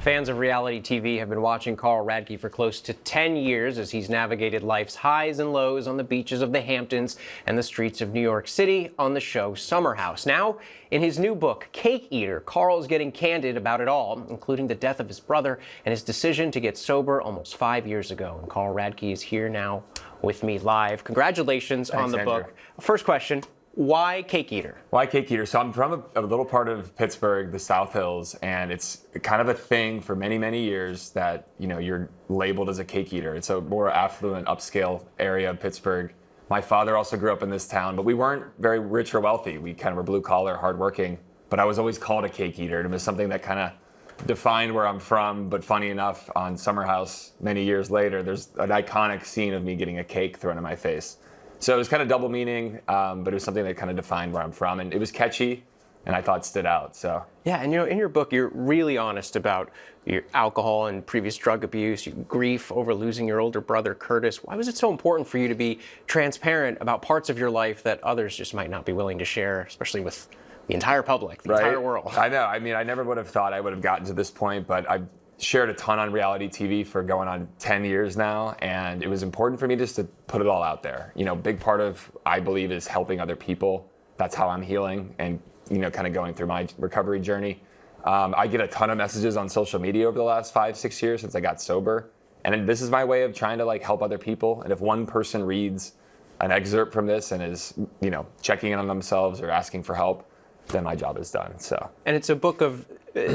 Fans of reality TV have been watching Carl Radke for close to 10 years as he's navigated life's highs and lows on the beaches of the Hamptons and the streets of New York City on the show Summer House. Now, in his new book, Cake Eater, Carl is getting candid about it all, including the death of his brother and his decision to get sober almost 5 years ago. And Carl Radke is here now with me live. Congratulations on the book. First question. Why Cake Eater? Why Cake Eater? So I'm from a little part of Pittsburgh, the South Hills, and it's kind of a thing for many, many years that, you know, you're labeled as a cake eater. It's a more affluent, upscale area of Pittsburgh. My father also grew up in this town, but we weren't very rich or wealthy. We kind of were blue collar, hardworking, but I was always called a cake eater. It was something that kind of defined where I'm from, but funny enough, on Summer House, many years later, there's an iconic scene of me getting a cake thrown in my face. So it was kind of double meaning, but it was something that kind of defined where I'm from, and it was catchy, and I thought it stood out. So yeah, and you know, in your book, you're really honest about your alcohol and previous drug abuse, your grief over losing your older brother, Curtis. Why was it so important for you to be transparent about parts of your life that others just might not be willing to share, especially with the entire public, the entire world? I know. I mean, I never would have thought I would have gotten to this point, but I've shared a ton on reality TV for going on 10 years now, and it was important for me just to put it all out there. You know, big part of, I believe, is helping other people. That's how I'm healing and, you know, kind of going through my recovery journey. I get a ton of messages on social media over the last 5-6 years since I got sober, and this is my way of trying to like help other people. And if one person reads an excerpt from this and is, you know, checking in on themselves or asking for help, then my job is done. So. And it's a book of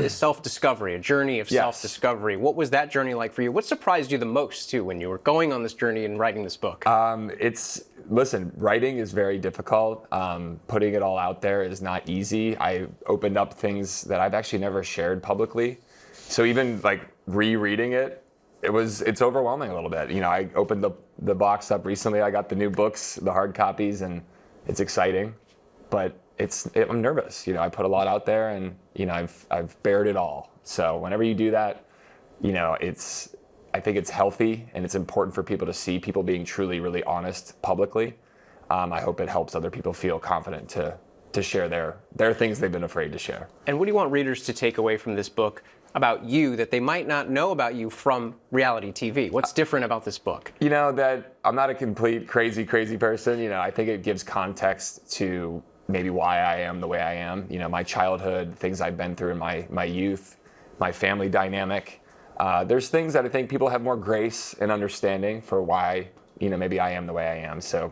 self-discovery, a journey of self-discovery. What was that journey like for you? What surprised you the most, too, when you were going on this journey and writing this book? Listen, writing is very difficult. Putting it all out there is not easy. I opened up things that I've actually never shared publicly. So even like rereading it, it's overwhelming a little bit. You know, I opened the box up recently. I got the new books, the hard copies, and it's exciting, but I'm nervous. You know, I put a lot out there, and you know, I've bared it all. So whenever you do that, you know, I think it's healthy, and it's important for people to see people being truly, really honest publicly. I hope it helps other people feel confident to share their things they've been afraid to share. And what do you want readers to take away from this book about you that they might not know about you from reality TV? What's different about this book? You know, that I'm not a complete crazy person. You know, I think it gives context to maybe why I am the way I am. You know, my childhood, things I've been through in my youth, my family dynamic. There's things that I think people have more grace and understanding for why, you know, maybe I am the way I am. So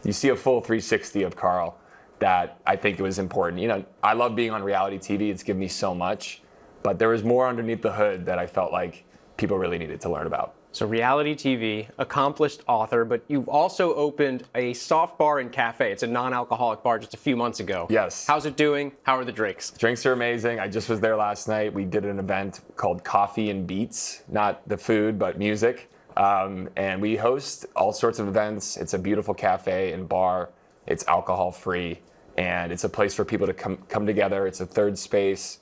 you see a full 360 of Carl that I think it was important. You know, I love being on reality TV. It's given me so much, but there was more underneath the hood that I felt like people really needed to learn about. So reality TV, accomplished author, but you've also opened a soft bar and cafe. It's a non-alcoholic bar just a few months ago. Yes. How's it doing? How are the drinks? Drinks are amazing. I just was there last night. We did an event called Coffee and Beats, not the food, but music. And we host all sorts of events. It's a beautiful cafe and bar. It's alcohol free, and it's a place for people to come together. It's a third space.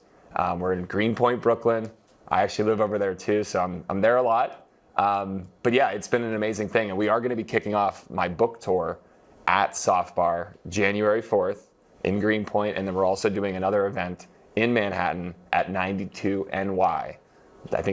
We're in Greenpoint, Brooklyn. I actually live over there too, so I'm there a lot. But yeah, it's been an amazing thing, and we are going to be kicking off my book tour at Soft Bar January 4th in Greenpoint, and then we're also doing another event in Manhattan at 92 NY,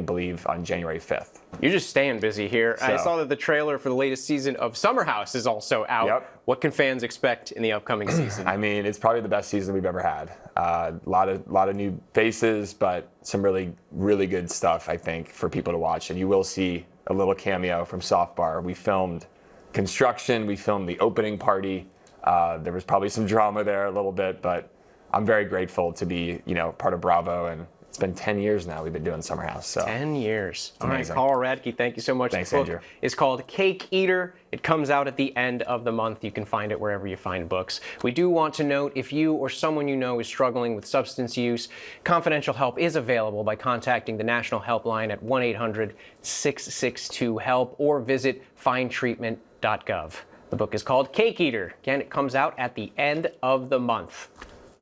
believe on January 5th. You're just staying busy here. So, I saw that the trailer for the latest season of Summer House is also out. Yep. What can fans expect in the upcoming season? I mean, it's probably the best season we've ever had. A lot of new faces, but some really, really good stuff, I think, for people to watch. And you will see a little cameo from Soft Bar. We filmed construction. We filmed the opening party. There was probably some drama there a little bit, but I'm very grateful to be, you know, part of Bravo, and it's been 10 years now we've been doing Summer House. So 10 years. All right, Carl Radke, thank you so much. Thanks, the book Andrew. It's called Cake Eater. It comes out at the end of the month. You can find it wherever you find books. We do want to note, if you or someone you know is struggling with substance use, confidential help is available by contacting the National Helpline at 1-800-662-HELP or visit findtreatment.gov. The book is called Cake Eater. Again, it comes out at the end of the month.